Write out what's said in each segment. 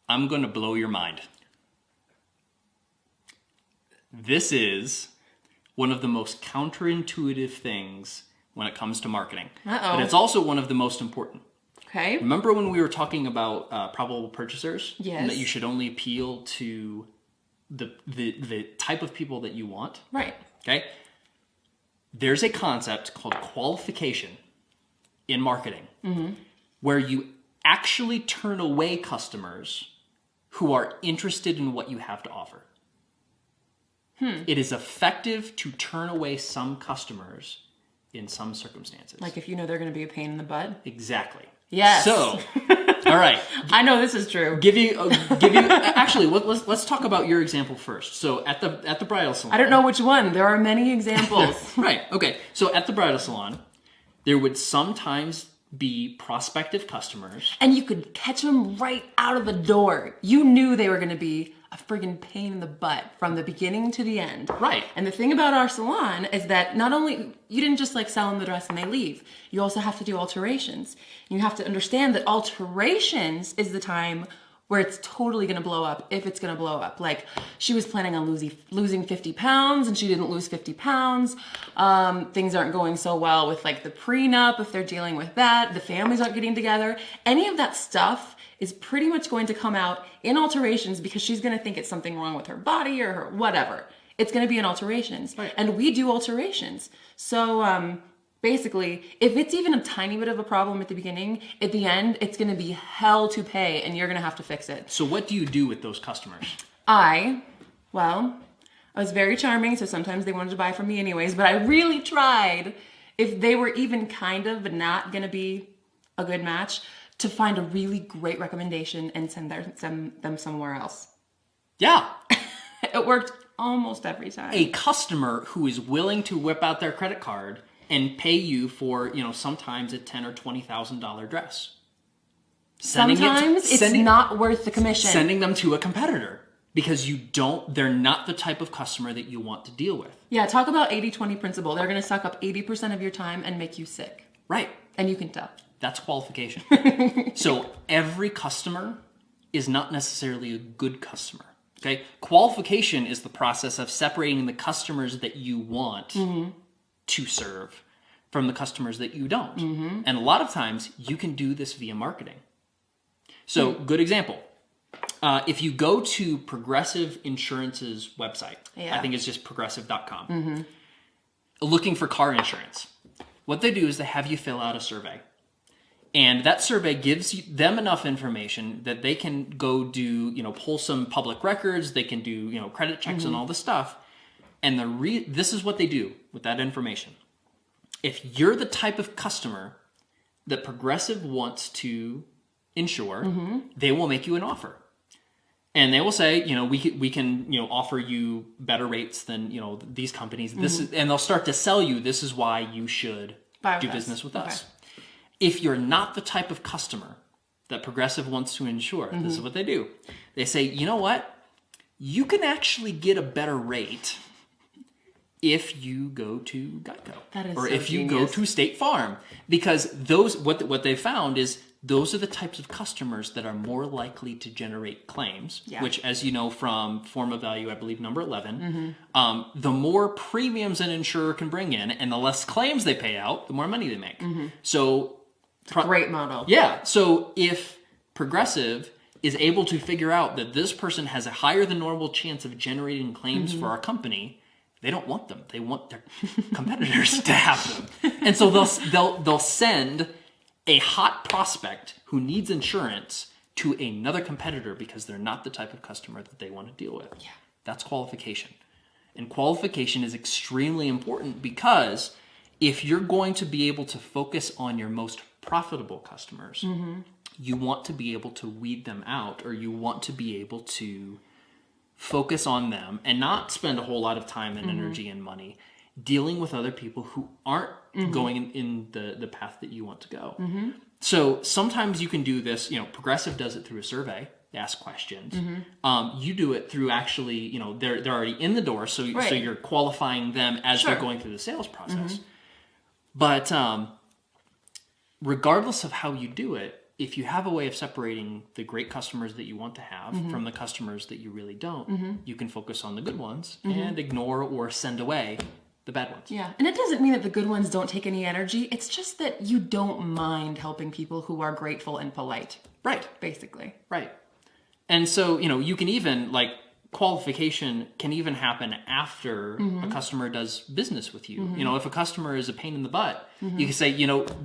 I'm going to blow your mind. This is one of the most counterintuitive things when it comes to marketing. But it's also one of the most important. Okay. Remember when we were talking about probable purchasers? Yes. And that you should only appeal to the type of people that you want? Right. Okay. There's a concept called qualification in marketing where you actually turn away customers who are interested in what you have to offer. It is effective to turn away some customers in some circumstances. Like if you know they're going to be a pain in the butt? Exactly. Yes. So, all right. I know this is true. Give you. Actually, let's talk about your example first. So at the bridal salon. I don't know which one. There are many examples. Right. Okay. So at the bridal salon, there would sometimes be prospective customers. And you could catch them right out of the door. You knew they were going to be a friggin' pain in the butt from the beginning to the end. Right. And the thing about our salon is that not only, you didn't just like sell them the dress and they leave. You also have to do alterations. You have to understand that alterations is the time where it's totally going to blow up, if it's going to blow up. Like, she was planning on losing 50 pounds, and she didn't lose 50 pounds. Things aren't going so well with, like, the prenup, if they're dealing with that. The families aren't getting together. Any of that stuff is pretty much going to come out in alterations because she's going to think it's something wrong with her body or her whatever. It's going to be in alterations. Right. And we do alterations. So, basically, if it's even a tiny bit of a problem at the beginning, at the end, it's going to be hell to pay, and you're going to have to fix it. So what do you do with those customers? I was very charming, so sometimes they wanted to buy from me anyways, but I really tried, if they were even kind of not going to be a good match, to find a really great recommendation and send them somewhere else. Yeah. It worked almost every time. A customer who is willing to whip out their credit card and pay you for, sometimes a $10,000 or $20,000 dress. Sometimes it's not worth the commission. Sending them to a competitor because they're not the type of customer that you want to deal with. Yeah, talk about 80-20 principle. They're going to suck up 80% of your time and make you sick. Right. And you can tell. That's qualification. So every customer is not necessarily a good customer. Okay? Qualification is the process of separating the customers that you want to serve from the customers that you don't. And a lot of times you can do this via marketing. So good example. If you go to Progressive Insurance's website, I think it's just progressive.com, looking for car insurance, what they do is they have you fill out a survey. And that survey gives them enough information that they can go do, pull some public records, they can do, credit checks and all this stuff. And this is what they do with that information. If you're the type of customer that Progressive wants to insure, they will make you an offer. And they will say, we can offer you better rates than, these companies. And they'll start to sell you, this is why you should do business with us. If you're not the type of customer that Progressive wants to insure, this is what they do. They say, you know what? You can actually get a better rate if you go to Geico. Or if you go to State Farm. Because what they found is those are the types of customers that are more likely to generate claims, which, as you know from Form of Value, I believe number 11, the more premiums an insurer can bring in and the less claims they pay out, the more money they make. So, great model. Yeah. So if Progressive is able to figure out that this person has a higher than normal chance of generating claims for our company, they don't want them. They want their competitors to have them. And so they'll send a hot prospect who needs insurance to another competitor because they're not the type of customer that they want to deal with. Yeah. That's qualification. And qualification is extremely important because if you're going to be able to focus on your most profitable customers, you want to be able to weed them out, or you want to be able to focus on them and not spend a whole lot of time and energy and money dealing with other people who aren't going in the path that you want to go. So sometimes you can do this, Progressive does it through a survey. They ask questions. You do it through actually, they're already in the door, so you're qualifying them as they're going through the sales process. But regardless of how you do it, if you have a way of separating the great customers that you want to have from the customers that you really don't, you can focus on the good ones and ignore or send away the bad ones. Yeah, and it doesn't mean that the good ones don't take any energy. It's just that you don't mind helping people who are grateful and polite. Right. Basically. Right. And so, you can even, like, qualification can even happen after a customer does business with you. If a customer is a pain in the butt, you can say,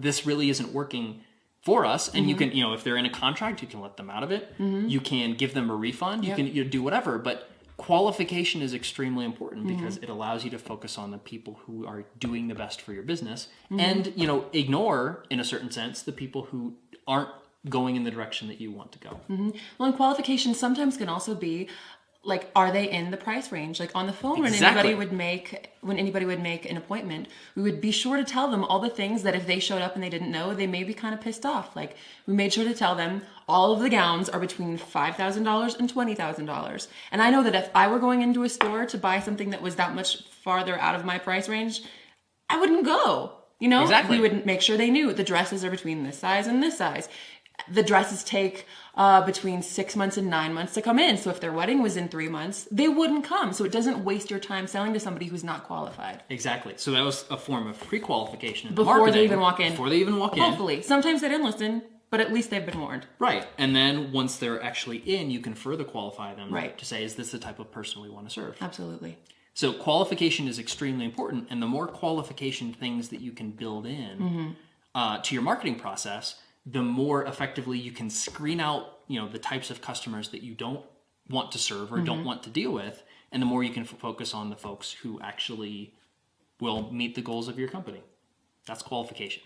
this really isn't working for us. And you can, if they're in a contract, you can let them out of it. You can give them a refund. You can do whatever. But qualification is extremely important because it allows you to focus on the people who are doing the best for your business and, ignore, in a certain sense, the people who aren't going in the direction that you want to go. Well, and qualification sometimes can also be like, are they in the price range? Like on the phone, when Exactly. anybody would make an appointment, we would be sure to tell them all the things that if they showed up and they didn't know, they may be kind of pissed off. Like we made sure to tell them all of the gowns are between $5,000 and $20,000. And I know that if I were going into a store to buy something that was that much farther out of my price range, I wouldn't go. Exactly. We would make sure they knew the dresses are between this size and this size. The dresses take between 6 months and 9 months to come in. So if their wedding was in 3 months, they wouldn't come. So it doesn't waste your time selling to somebody who's not qualified. Exactly. So that was a form of pre-qualification in the Before marketing. they even walk in. Before they even walk in. Hopefully. Sometimes they didn't listen, but at least they've been warned. Right. And then once they're actually in, you can further qualify them Right. to say, is this the type of person we want to serve? Absolutely. So qualification is extremely important. And the more qualification things that you can build in to your marketing process, the more effectively you can screen out, the types of customers that you don't want to serve or don't want to deal with, and the more you can focus on the folks who actually will meet the goals of your company. That's qualification.